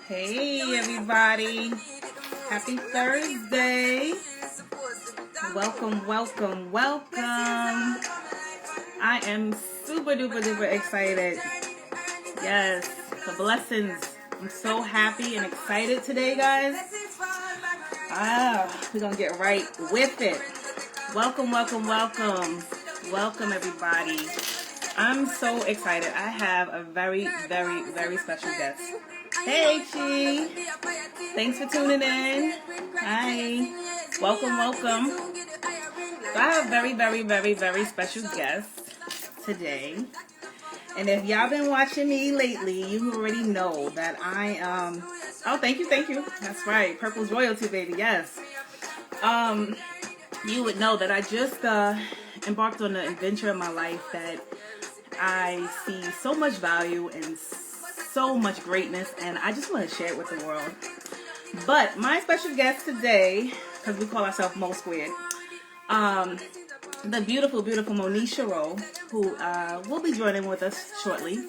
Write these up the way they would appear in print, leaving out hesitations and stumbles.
Hey everybody, happy Thursday. Welcome, welcome, welcome. I am super duper excited. Yes, the blessings. I'm so happy and excited today, guys. We're gonna get right with it. Welcome, welcome, welcome. Welcome everybody. I'm so excited. I have a very special guest. Hey, Chi. Thanks for tuning in. Hi. Welcome. So I have a very special guest today. And if y'all been watching me lately, you already know that I oh, thank you. That's right. Purple's royalty, baby. Yes. You would know that I just embarked on an adventure in my life that I see so much value and so much greatness, and I just want to share it with the world. But my special guest today, because we call ourselves Mo Squared, the beautiful Mo2 Rolle, who will be joining with us shortly.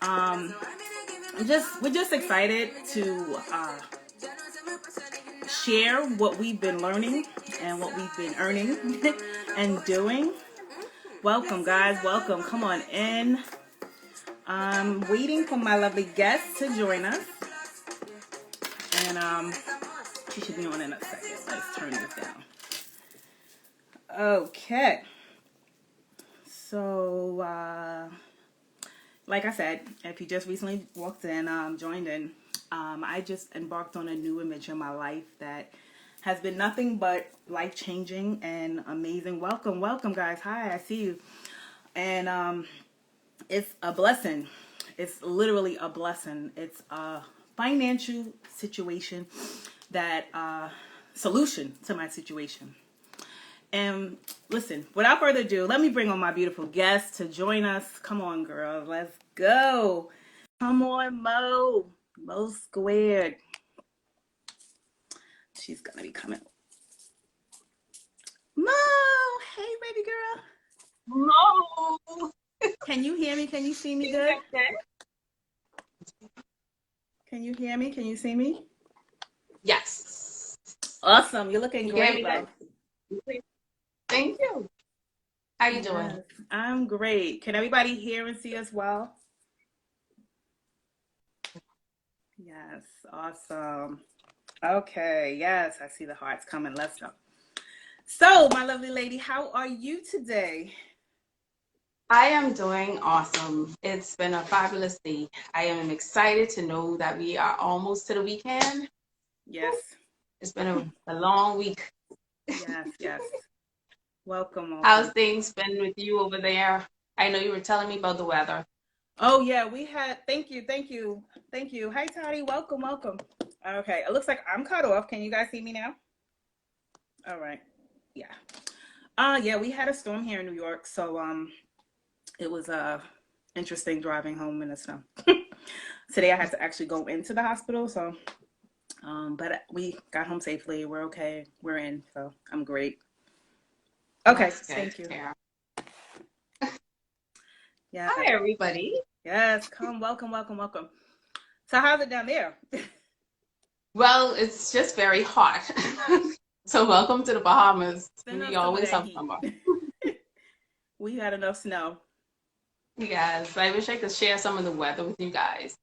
We're just excited to share what we've been learning and what we've been earning and doing. Welcome, guys. Welcome. Come on in. I'm waiting for my lovely guest to join us. And she should be on in a second. Let's turn this down. Okay. So, like I said, if you just recently walked in, joined in, I just embarked on a new adventure in my life that has been nothing but life-changing and amazing. Welcome, guys. Hi, I see you. And it's a blessing. It's literally a blessing. It's a financial situation that solution to my situation. And listen, without further ado, let me bring on my beautiful guest to join us. Come on, girl. Let's go. Come on, Mo Squared. She's going to be coming. Mo! Hey, baby girl. Mo! Can you hear me? Can you see me good? Can you hear me? Can you see me? Yes. Awesome. You're looking great, Mo. Thank you. How you doing? Yes, I'm great. Can everybody hear and see us well? Yes, awesome. Okay, yes, I see the hearts coming. Let's go. So, my lovely lady, how are you today? I am doing awesome. It's been a fabulous day. I am excited to know that we are almost to the weekend. Yes. It's been a long week. Yes. Welcome. How's things been with you over there? I know you were telling me about the weather. Oh, yeah, we had, thank you. Hi, Toddy, welcome. Okay, it looks like I'm cut off. Can you guys see me now? All right, yeah. Yeah, we had a storm here in New York, so it was interesting driving home in the snow. Today I had to actually go into the hospital, so but we got home safely. We're okay. We're in, so I'm great. Okay, thank you. Yeah. Hi, everybody. Yes, welcome. So how's it down there? Well, it's just very hot. So welcome to the Bahamas. We always have summer. We had enough snow. Yes, I wish I could share some of the weather with you guys.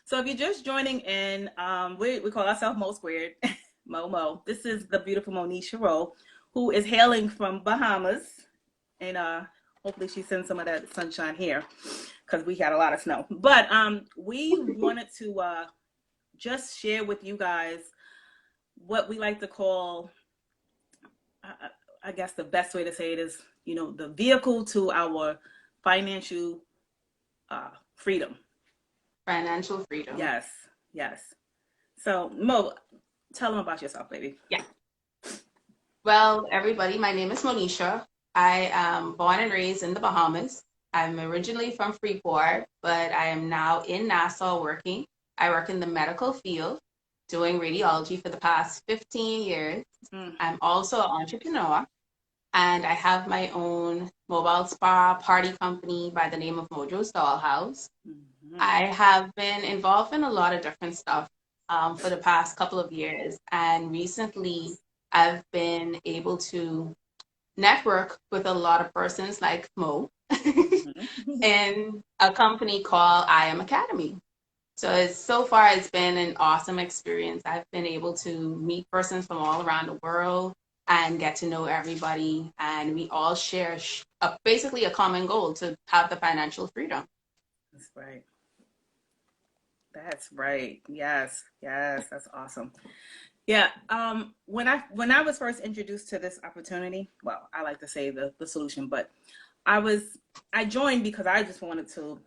So if you're just joining in, we call ourselves Mo Squared, Mo. This is the beautiful Mo2 Rolle, who is hailing from Bahamas, and hopefully she sends some of that sunshine here, because we had a lot of snow. But we wanted to just share with you guys what we like to call, I guess the best way to say it is, the vehicle to our financial freedom. Financial freedom. Yes. So, Mo, tell them about yourself, baby. Yeah. Well, everybody, my name is Monisha. I am born and raised in the Bahamas. I'm originally from Freeport, but I am now in Nassau working. I work in the medical field, doing radiology for the past 15 years. I'm also an entrepreneur. and I have my own mobile spa party company by the name of Mojo's Dollhouse. Mhm. I have been involved in a lot of different stuff for the past couple of years, and recently I've been able to network with a lot of persons like Mo Mhm. in a company called I Am Academy. So far it's been an awesome experience. I've been able to meet persons from all around the world and get to know everybody, and we all share basically a common goal to have the financial freedom. That's right. That's right. Yes. Yes. That's awesome. Yeah. When I was first introduced to this opportunity, well, I like to say the solution, but I was I joined because I just wanted to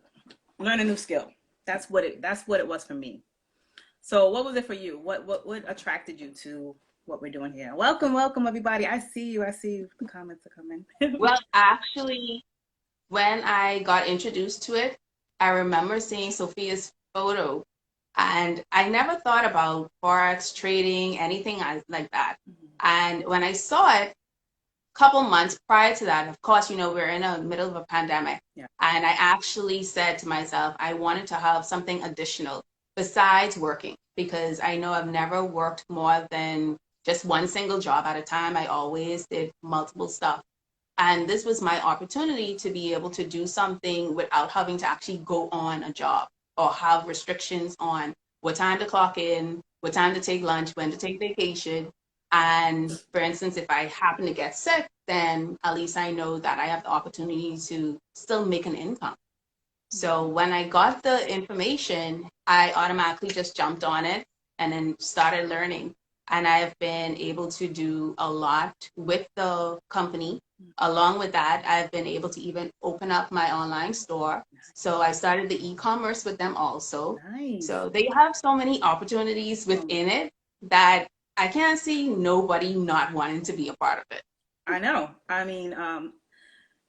learn a new skill. That's what it was for me. So what was it for you? What attracted you to what we're doing here? Welcome, welcome everybody. I see you. I see you. The comments are coming. Well, actually, when I got introduced to it, I remember seeing Sophia's photo, and I never thought about forex trading, anything like that. And when I saw it, couple months prior to that, of course, we're in the middle of a pandemic. Yeah. And I actually said to myself, I wanted to have something additional besides working, because I know I've never worked more than just one single job at a time. I always did multiple stuff. And this was my opportunity to be able to do something without having to actually go on a job or have restrictions on what time to clock in, what time to take lunch, when to take vacation. And for instance, if I happen to get sick, then at least I know that I have the opportunity to still make an income. So when I got the information, I automatically just jumped on it and then started learning. And I have been able to do a lot with the company. Along with that, I've been able to even open up my online store. So I started the e-commerce with them also. Nice. So they have so many opportunities within it that I can't see nobody not wanting to be a part of it. I know. I mean,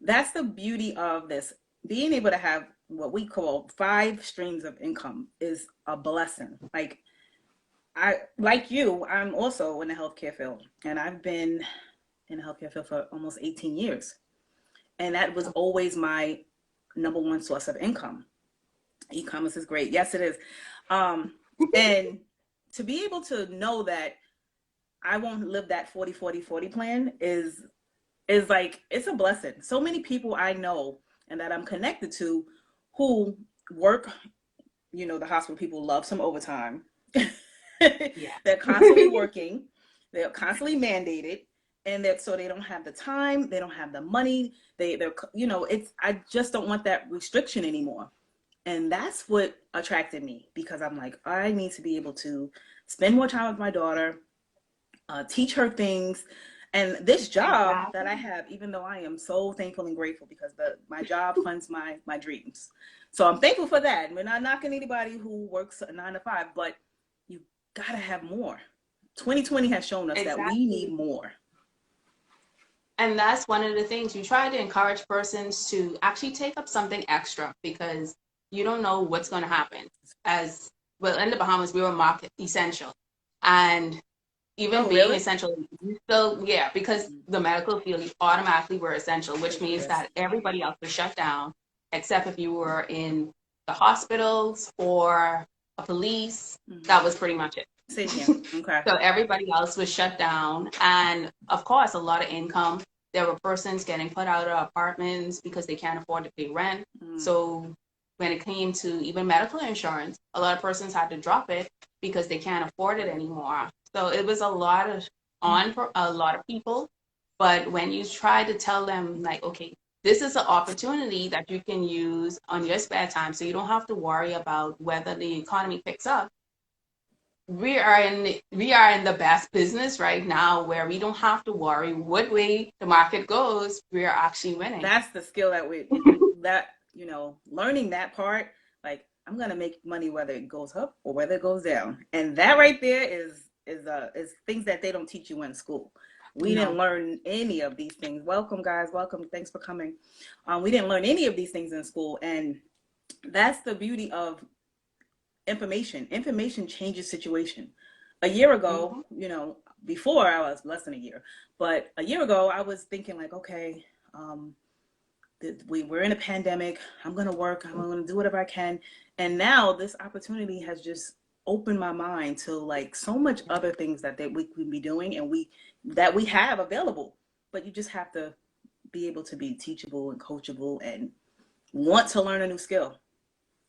that's the beauty of this. Being able to have what we call five streams of income is a blessing. Like you, I'm also in the healthcare field, and I've been in the healthcare field for almost 18 years. And that was always my number one source of income. E-commerce is great. Yes, it is. Um, and to be able to know that I won't live that 40-40-40 plan is like it's a blessing. So many people I know and that I'm connected to who work, the hospital people love some overtime. Yeah. They're constantly working, they're constantly mandated, and that so they don't have the time, they don't have the money, it's I just don't want that restriction anymore. And that's what attracted me because I'm like, I need to be able to spend more time with my daughter, teach her things. And this job that I Exactly. have, even though I am so thankful and grateful because my job funds my dreams. So I'm thankful for that. We're not knocking anybody who works a 9 to 5, but you gotta have more. 2020 has shown us that we need Exactly. more. And that's one of the things you try to encourage persons to actually take up something extra, because you don't know what's going to happen. As well, in the Bahamas, we were marked essential. And even Oh, being really? essential, you still, yeah, because the medical field, you automatically were essential, which means Yes. that everybody else was shut down, except if you were in the hospitals or a police. That Mm-hmm. was pretty much it. Same here. Okay. So everybody else was shut down. And of course, a lot of income. There were persons getting put out of apartments because they can't afford to pay rent. Mm. So when it came to even medical insurance, a lot of persons had to drop it because they can't afford it anymore. So it was a lot of on for a lot of people. But when you try to tell them, like, okay, this is an opportunity that you can use on your spare time, so you don't have to worry about whether the economy picks up. We are in the best business right now where we don't have to worry what way the market goes. We are actually winning. That's the skill that learning that part. Like I'm gonna make money whether it goes up or whether it goes down, and that right there is things that they don't teach you in school. We didn't No. learn any of these things. Welcome, guys. Welcome. Thanks for coming. We didn't learn any of these things in school, and that's the beauty of information. Information changes situation. A year ago, Hmm. before I was less than a year, but a year ago I was thinking like, okay, um, we're in a pandemic. I'm going to work. I'm going to do whatever I can. And now this opportunity has just opened my mind to like so much other things that we can be doing and we have available. But you just have to be able to be teachable and coachable and want to learn a new skill.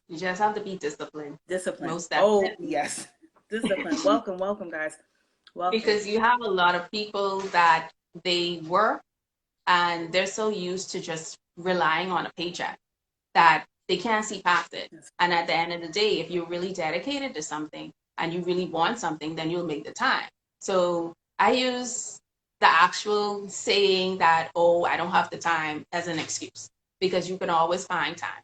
You just have to be disciplined. Discipline. Most Oh, definitely. yes. Discipline. Welcome, welcome, guys. Welcome. Because you have a lot of people that they work and they're so used to just relying on a paycheck that they can't see past it. Yes. And at the end of the day, if you're really dedicated to something and you really want something, then you'll make the time. So I use the actual saying that, oh, I don't have the time as an excuse because you can always find time.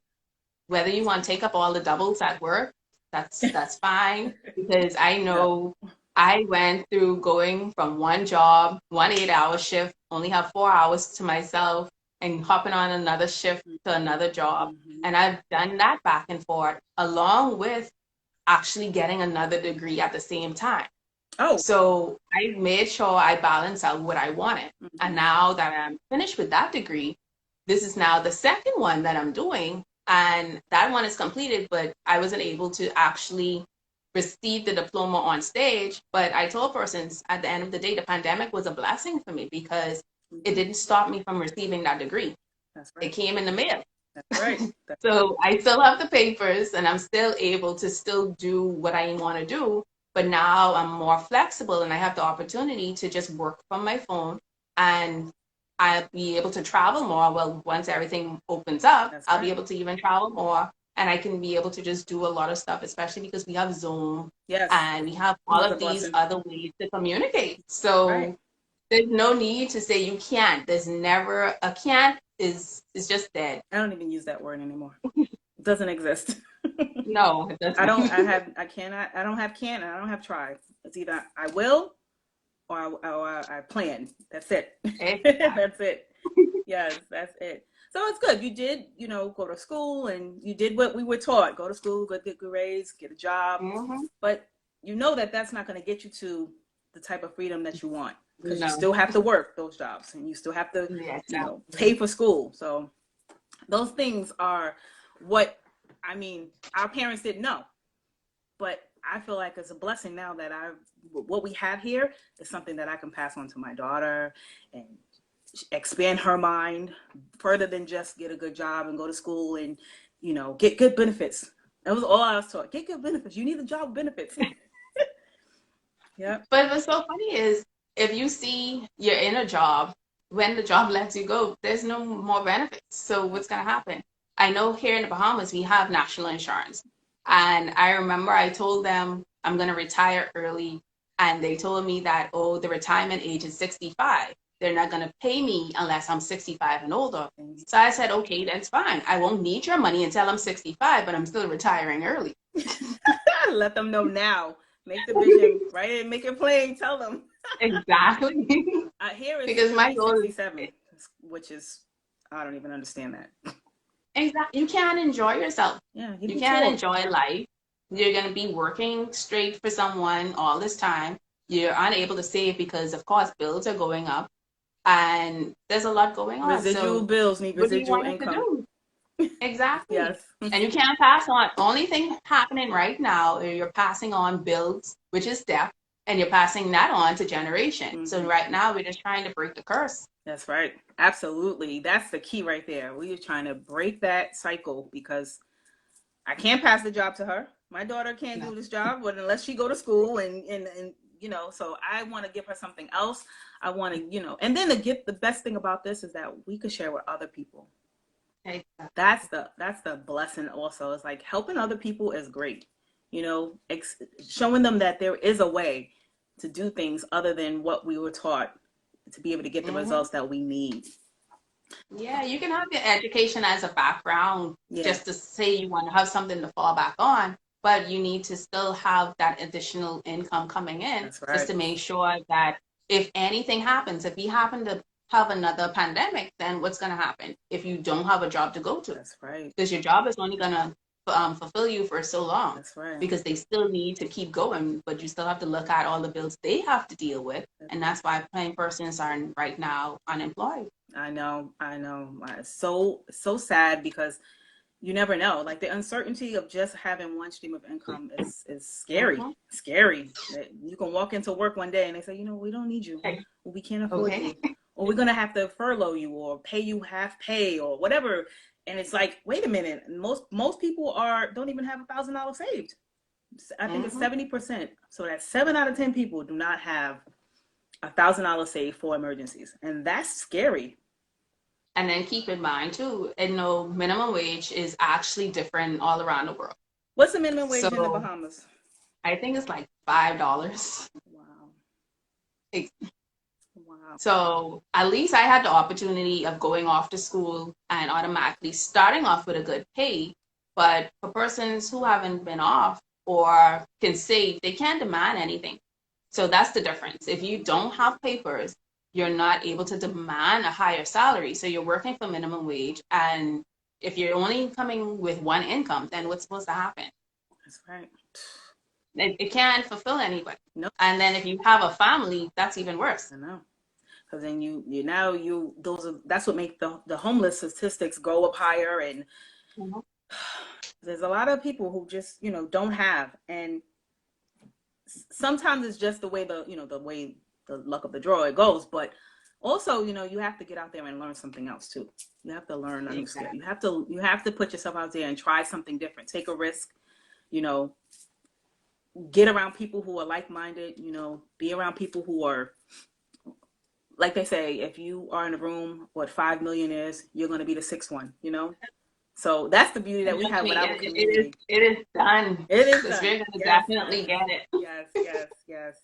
Whether you want to take up all the doubles at work, that's fine because I Yeah. know I went through going from one job, 1 8 hour shift, only have 4 hours to myself, and hopping on another shift to another job. Mm-hmm. And I've done that back and forth along with actually getting another degree at the same time. Oh. So I made sure I balance out what I wanted. And Mm-hmm. now that I'm finished with that degree, this is now the second one that I'm doing. And that one is completed, but I wasn't able to actually receive the diploma on stage. But I told persons at the end of the day, the pandemic was a blessing for me because it Mm-hmm. didn't stop me from receiving that degree. That's It right. came in the mail. That's right. That's right. So I still have the papers and I'm still able to still do what I want to do. But now I'm more flexible and I have the opportunity to just work from my phone and I'll be able to travel more. Well, once everything opens up, That's I'll be right. able to even travel more and I can be able to just do a lot of stuff, especially because we have Zoom Yes. and we have all Another of these blessing. other ways to communicate. Right. So there's no need to say you can't. There's never a can't is just dead. I don't even use that word anymore. It doesn't exist. No, it I don't. doesn't. I cannot. I don't have can. I don't have try. It's either I will or I plan. That's it. Exactly. That's it. Yes, that's it. So it's good. You did, go to school and you did what we were taught. Go to school, get good grades, get a job. Hmm. But you know that that's not going to get you to the type of freedom that you want because you No. still have to work those jobs and you still have to, Yeah, exactly. pay for school. So those things are what I mean. Our parents didn't know, but I feel like it's a blessing now that what we have here is something that I can pass on to my daughter and expand her mind further than just get a good job and go to school and get good benefits. That was all I was taught. Get good benefits. You need a job with benefits. Yep. But what's so funny is if you see you're in a job, when the job lets you go, there's no more benefits. So what's going to happen? I know here in the Bahamas, we have national insurance. And I remember I told them I'm going to retire early. And they told me that, oh, the retirement age is 65. They're not going to pay me unless I'm 65 and older. So I said, okay, that's fine. I won't need your money until I'm 65, but I'm still retiring early. Let them know now. Make the vision, write it, make it plain. Tell them. Exactly. Here is Because my goal is 67, which is I don't even understand that. exactly you can't enjoy yourself. Yeah, you'd You be too can't old. enjoy life. You're going to be working straight for someone all this time. You're unable to save because, of course, bills are going up and there's a lot going on. Residual So, bills need what do you residual want us to income. do? Exactly. Yes. And you can't pass on. Only thing happening right now is you're passing on bills, which is death, and you're passing that on to generation. So, Hmm. right now, we're just trying to break the curse. That's right. Absolutely. That's the key right there. We are trying to break that cycle because I can't pass the job to her. My daughter can't No. do this job, but unless she go to school and so I want to give her something else. I want to, and then the best thing about this is that we could share with other people. Exactly. That's the blessing also. It's like helping other people is great. Showing them that there is a way to do things other than what we were taught to be able to get the Hmm. results that we need. Yeah, you can have your education as a background Yeah, just to say you want to have something to fall back on, but you need to still have that additional income coming in that's just right. to make sure that if anything happens, if we happen to have another pandemic, then what's going to happen if you don't have a job to go to? That's right. Because your job is only going to fulfill you for so long. That's right. Because they still need to keep going, but you still have to look at all the bills they have to deal with, and that's why plain persons are right now unemployed. I know, I know. It's so sad because you never know. Like the uncertainty of just having one stream of income is scary. Mm-hmm. Scary. You can walk into work one day and they say, we don't need you, Okay. or we can't afford Okay. you, or we're gonna have to furlough you, or pay you half pay, or whatever. And it's like, wait a minute. Most people don't even have $1,000 saved. I think it's Mm-hmm. 70%. So that's 7 out of 10 people do not have $1,000 saved for emergencies, and that's scary. And then keep in mind too, and no, minimum wage is actually different all around the world. What's the minimum wage in the So Bahamas? I think it's like $5. Wow. It- Wow. So at least I had the opportunity of going off to school and automatically starting off with a good pay. But for persons who haven't been off or can save, they can't demand anything. So that's the difference. If you don't have papers, you're not able to demand a higher salary. So you're working for minimum wage. And if you're only coming with one income, then what's supposed to happen? That's right. It can't fulfill anybody. No. And then if you have a family, that's even worse. I know. Because then that's what makes the homeless statistics go up higher, and Mm-hmm. there's a lot of people who just don't have, and sometimes it's just the way the luck of the draw it goes, but also you have to get out there and learn something else too. You have to learn a new skill. Exactly. You have to put yourself out there and try something different, take a risk, you know get around people who are like-minded, be around people who are, like they say, if you are in a room with 5 millionaires, you're going to be the sixth one. So that's the beauty that we have with our community. It is done. It is Because done. we're going to Yes, definitely get it. yes, yes, yes.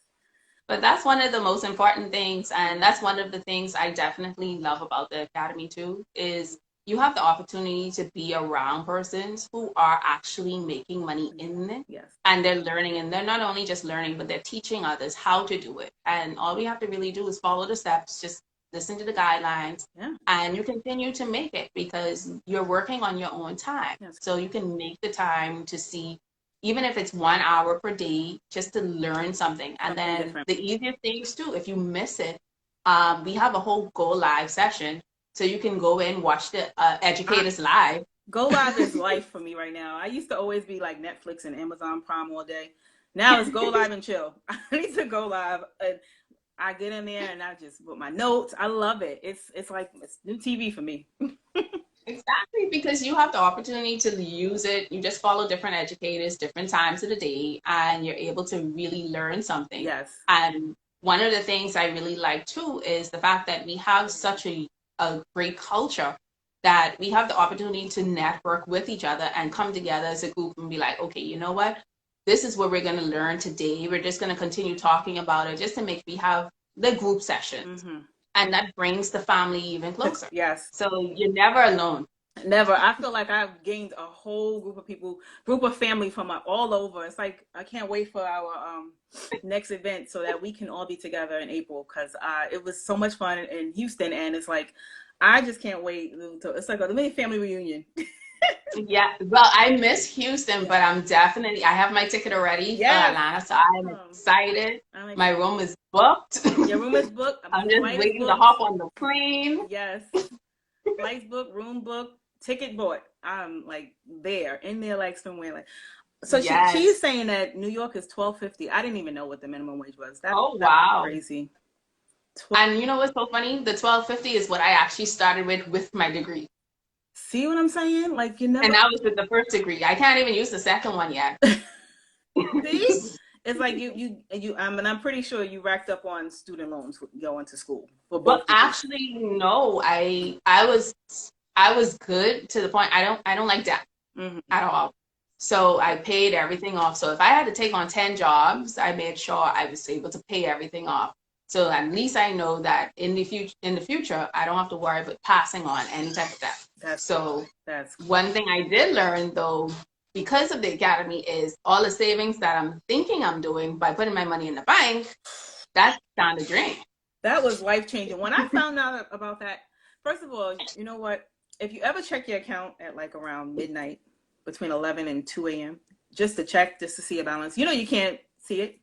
But that's one of the most important things, and that's one of the things I definitely love about the academy too, is you have the opportunity to be around persons who are actually making money in it. Yes. And they're learning, and they're not only just learning, but they're teaching others how to do it. And all we have to really do is follow the steps, just listen to the guidelines, Yeah. and you continue to make it because you're working on your own time. Yes. So you can make the time to see, even if it's 1 hour per day, just to learn something. And Something then different. the easiest things too, if you miss it, we have a whole Go Live session. So you can go in, watch the educators live. Go Live is life for me right now. I used to always be like Netflix and Amazon Prime all day. Now it's Go Live and chill. I need to go live, and I get in there and I just put my notes. I love it. It's like it's new TV for me. Exactly, because you have the opportunity to use it. You just follow different educators, different times of the day, and you're able to really learn something. Yes. And one of the things I really like too is the fact that we have such a great culture that we have the opportunity to network with each other and come together as a group and be like, okay, you know what? This is what we're going to learn today. We're just going to continue talking about it just to make we have the group sessions. Mm-hmm. And that brings the family even closer. Yes. So you're never alone. Never. I feel like I've gained a whole group of family from all over. It's like I can't wait for our next event so that we can all be together in April, because it was so much fun in Houston, and it's like I just can't wait. It's like a mini family reunion. Yeah, well, I miss Houston, but I have my ticket already for Atlanta, so I'm excited. My room is booked. Your room is booked. I'm just waiting to hop on the plane. Yes. Flights booked, room booked, ticket bought. I'm like in there like somewhere. So yes. She's saying that New York is $12.50. I didn't even know what the minimum wage was. Wow. Crazy. And you know what's so funny? The $12.50 is what I actually started with my degree. See what I'm saying? Like, you never. And that was with the first degree. I can't even use the second one yet. See? It's like you and I'm pretty sure you racked up on student loans going to school for both. Well, actually, no. I was good to the point I don't like debt at all. So I paid everything off. So if I had to take on 10 jobs, I made sure I was able to pay everything off. So at least I know that in the future, I don't have to worry about passing on any type of debt. That's one thing I did learn though, because of the academy, is all the savings that I'm thinking I'm doing by putting my money in the bank, that's down the drain. That was life-changing. When I found out about that, first of all, you know what? If you ever check your account at like around midnight, between 11 and 2 a.m. just to check, just to see a balance. You know, you can't see it.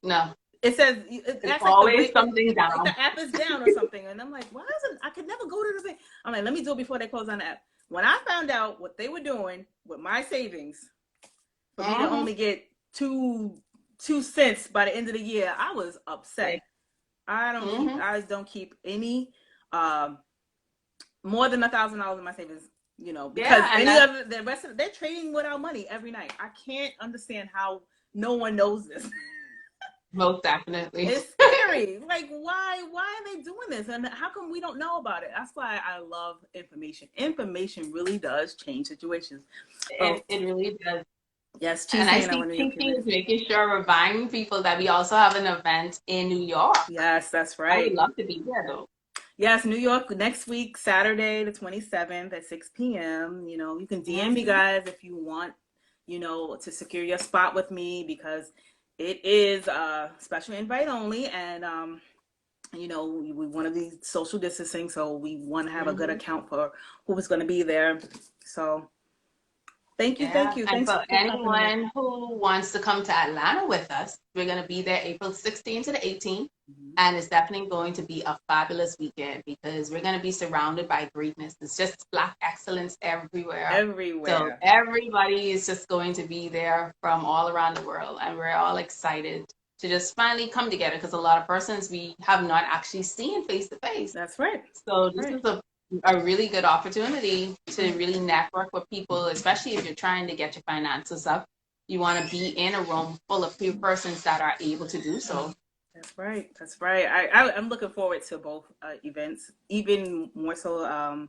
No, It says it it's acts like the always break, something like down. the app is down or something, and I'm like, why isn't I could never go to the thing? I'm like, let me do it before they close on the app. When I found out what they were doing with my savings for me to Mm-hmm. only get 2 cents by the end of the year, I was upset. Mm-hmm. I don't keep any um, more than $1,000 in my savings. You know, because Yeah, and any that's other the rest of they're trading with our money every night. I can't understand how no one knows this. most definitely. It's scary. Like, why are they doing this? And how come we don't know about it? That's why I love information. Information really does change situations. Oh, It really does. yes, And she's I saying I see want to be a few Kiki is minutes. making sure reminding people that we also have an event in New York. Yes, that's I would right. love to be there though. Yes, New York next week, Saturday the 27th at 6 p.m. You know, you can DM me Mm-hmm. guys if you want, to secure your spot with me because it is special invite only and we want to be social distancing, so we want to have a good Mm-hmm. account for who is going to be there. So thank you, thank Yeah, you, and thanks for for popping in. anyone who wants to come to Atlanta with us, we're going to be there April 16th to the 18th. Mhm. And it's definitely going to be a fabulous weekend because we're going to be surrounded by greatness. It's just Black excellence everywhere. So Everywhere. everybody is just going to be there from all around the world. And we're all excited to just finally come together because a lot of persons we have not actually seen face to face. That's right. So this Right. is a really good opportunity to really network with people, especially if you're trying to get your finances up. You want to be in a room full of persons that are able to do so. That's right. That's right. I'm looking forward to both events, even more so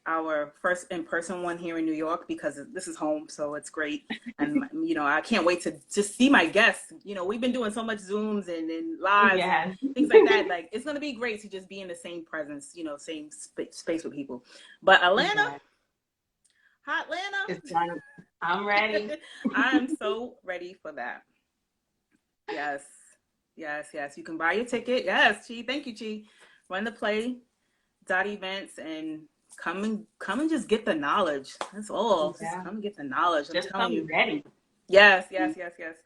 our first in-person one here in New York because this is home, so it's great. And I can't wait to just see my guests. We've been doing so much Zooms and lives and Yeah, things like that. Like it's gonna be great to just be in the same presence, same space with people. But Atlanta, exactly. hot It's Atlanta, done. I'm ready. I'm so ready for that. Yes, yes, yes. You can buy your ticket. Yes, Chi. Thank you, Chi. Run the play dot events and come and just get the knowledge. That's all. Just Yeah, come and get the knowledge. I'm just telling come you. ready. Yes, yes, yes, yes.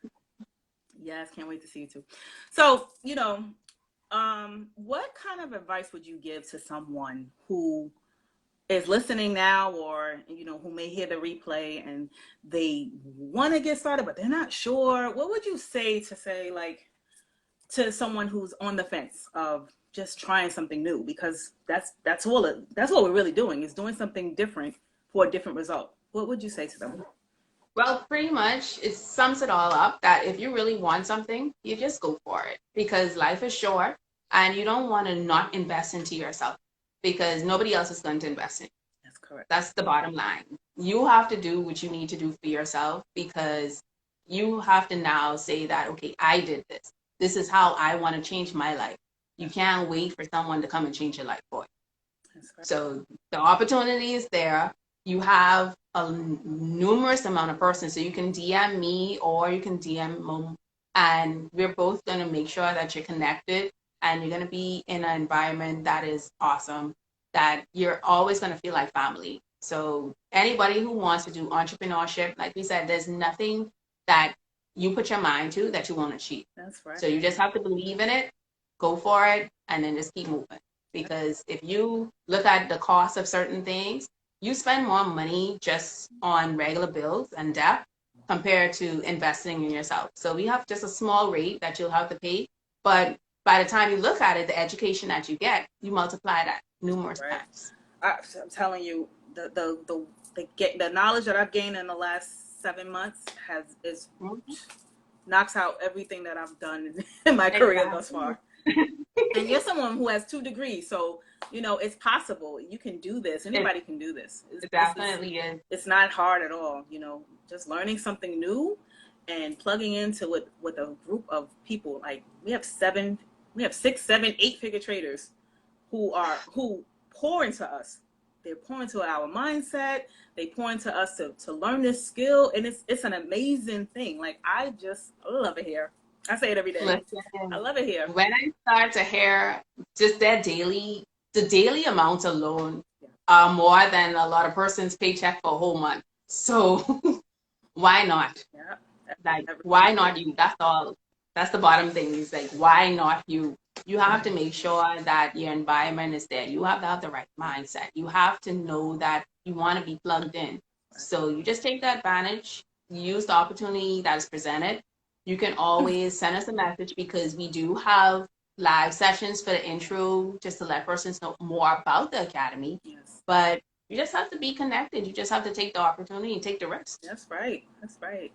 Yes, can't wait to see you too. So, what kind of advice would you give to someone who is listening now or who may hear the replay and they want to get started but they're not sure? What would you say like to someone who's on the fence of just trying something new because that's what we're really doing is doing something different for a different result. What would you say to them? Well, pretty much it sums it all up that if you really want something, you just go for it because life is short and you don't want to not invest into yourself because nobody else is going to invest in you. That's correct. That's the bottom line. You have to do what you need to do for yourself because you have to now say that, okay, I did this. This is how I want to change my life. You can't wait for someone to come and change your life for you. That's correct. So the opportunity is there. You have a numerous amount of persons. So you can DM me or you can DM Mo, and we're both going to make sure that you're connected and you're going to be in an environment that is awesome, that you're always going to feel like family. So anybody who wants to do entrepreneurship, like we said, there's nothing that you put your mind to that you won't achieve. That's right. So you just have to believe in it, go for it, and then just keep moving. Because if you look at the cost of certain things, you spend more money just on regular bills and debt compared to investing in yourself. So we have just a small rate that you'll have to pay. But by the time you look at it, the education that you get, you multiply that numerous Right. times. I'm telling you, the knowledge that I've gained in the last 7 months is Mhm. knocks out everything that I've done in my career thus Exactly. far. And you're someone who has 2 degrees, so it's possible. You can do this. It, Anybody can do this. it definitely is. It's not hard at all. Just learning something new and plugging into with a group of people. Like we have 6, 7, 8 figure traders who pour into us. They pour into our mindset. They pour into us to learn this skill, and it's an amazing thing. Like I just love it here. I say it every day. I Listen, love it here. when I start to hear just the daily amounts alone Yeah. are more than a lot of persons' paycheck for a whole month. So why not? Yeah, Like, that really why is. not you? That's all. That's the bottom thing. Is like, why not you? You have to make sure that your environment is there. You have to have the right mindset. You have to know that you want to be plugged in. So you just take the advantage, use the opportunity that is presented. You can always send us a message because we do have live sessions for the intro just to let persons know more about the academy. Yes, But you just have to be connected. You just have to take the opportunity and take the risk. that's right. That's right.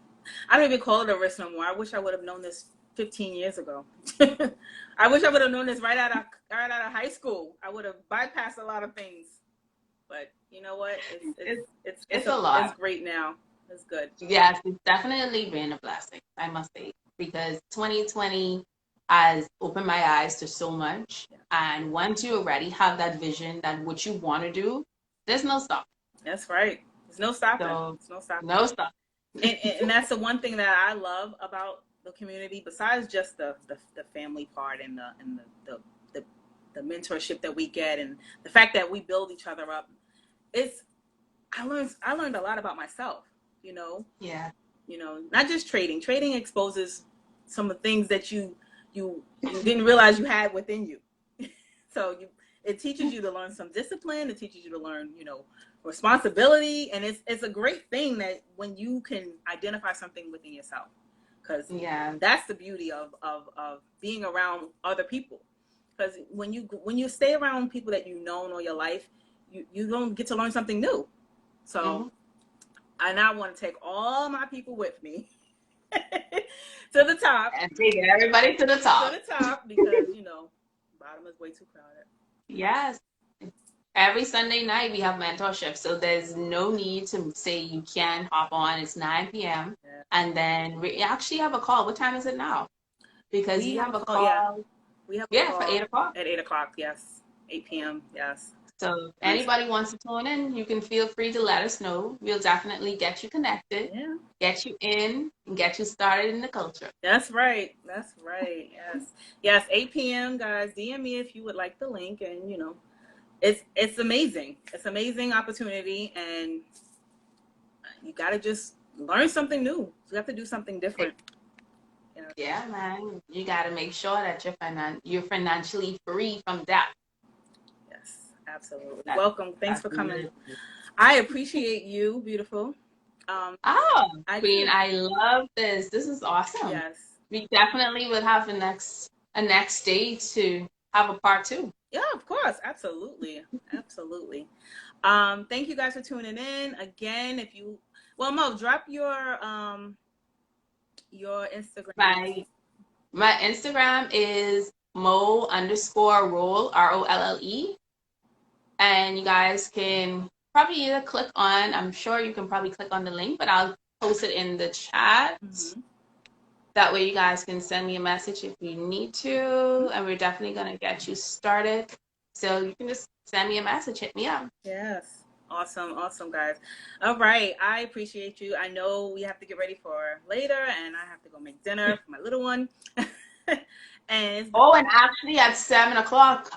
I don't even call it a risk no more. I wish I would have known this 15 years ago. I wish I would have known this right out of high school. I would have bypassed a lot of things. But you know what? It's a lot. It's great now. It's good. Yes, it's definitely been a blessing, I must say, because 2020 has opened my eyes to so much. Yeah. And once you already have that vision that what you want to do, there's no stop. That's right. There's no stopping. So There's no stopping. no stop. And that's the one thing that I love about the community, besides just the family part and the mentorship that we get and the fact that we build each other up. It's I learned a lot about myself. You know, Yeah. Not just trading. Trading exposes some of the things that you didn't realize you had within you. So it teaches you to learn some discipline. It teaches you to learn, responsibility, and it's a great thing that when you can identify something within yourself, because Yeah. that's the beauty of being around other people. Because when you stay around people that you've known all your life, you don't get to learn something new. So Mm-hmm. I now want to take all my people with me to the top. And take everybody to the To top. the top because bottom is way too crowded. Yes. Every Sunday night we have mentorship, so there's no need to say you can't hop on. It's 9 p.m. Yeah. And then we actually have a call. What time is it now? Because We we have a have a call. Yeah, call. we have a Yeah, for call 8 o'clock. at 8 o'clock. Yes, 8 p.m. Yes. So if Nice. anybody wants to tune in, you can feel free to let us know. We'll definitely get you connected, Yeah. get you in, and get you started in the culture. That's right. That's right. Yes. Yes. 8 p.m. Guys, DM me if you would like the link, and it's amazing. It's amazing opportunity, and you got to just learn something new. You have to do something different. Yeah, man. You got to make sure that you're financially free from debt. Yes, absolutely. That, Welcome. Thanks that's for coming. really I appreciate you, beautiful. Oh, I Queen, could. I love this. This is awesome. Yes. We definitely would have a next day to have a part two. Yeah, of course. Absolutely. Absolutely. Thank you guys for tuning in. Again, Mo, drop your Instagram. My Instagram is Mo_Rolle, Rolle. And you guys can probably either click on, I'm sure you can probably click on the link, but I'll post it in the chat. Mm-hmm. That way you guys can send me a message if you need to, and we're definitely going to get you started. So you can just send me a message, hit me up. Yes. Awesome. Awesome, guys. All right. I appreciate you. I know we have to get ready for later, and I have to go make dinner for my little one. And and actually at 7 o'clock,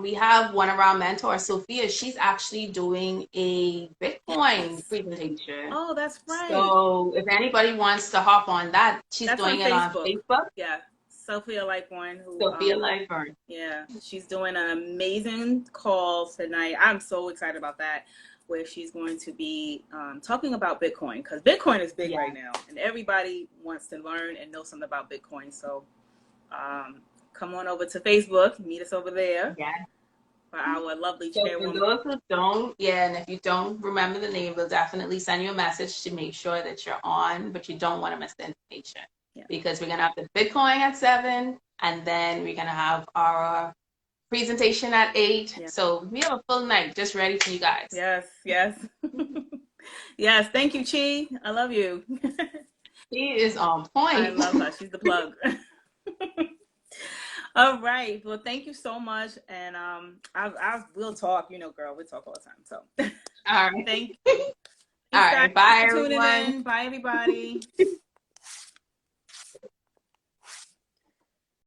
we have one of our mentors, Sophia. She's actually doing a Bitcoin yes. presentation. Oh, that's right. So if anybody wants to hop on that, she's That's doing on it on Facebook. Facebook. Yeah. Sophia Lightborn, Sophia Lightburn. Yeah, she's doing an amazing call tonight. I'm so excited about that, where she's going to be talking about Bitcoin, because Bitcoin is big right now, and everybody wants to learn and know something about Bitcoin. So come on over to Facebook, meet us over there. Yeah. For our lovely So chairwoman. for those who don't, and if you don't remember the name, we'll definitely send you a message to make sure that you're on, but you don't want to miss the information. Yeah. Because we're going to have the Bitcoin at 7, and then we're going to have our presentation at 8. Yeah. So we have a full night just ready for you guys. Yes, yes. Yes, thank you, Chi. I love you. She is on point. I love her. She's the plug. All right. Well, thank you so much. And we'll talk. Girl, we talk all the time. So, all right. Thank you. All right. Bye, everyone. Bye, everybody.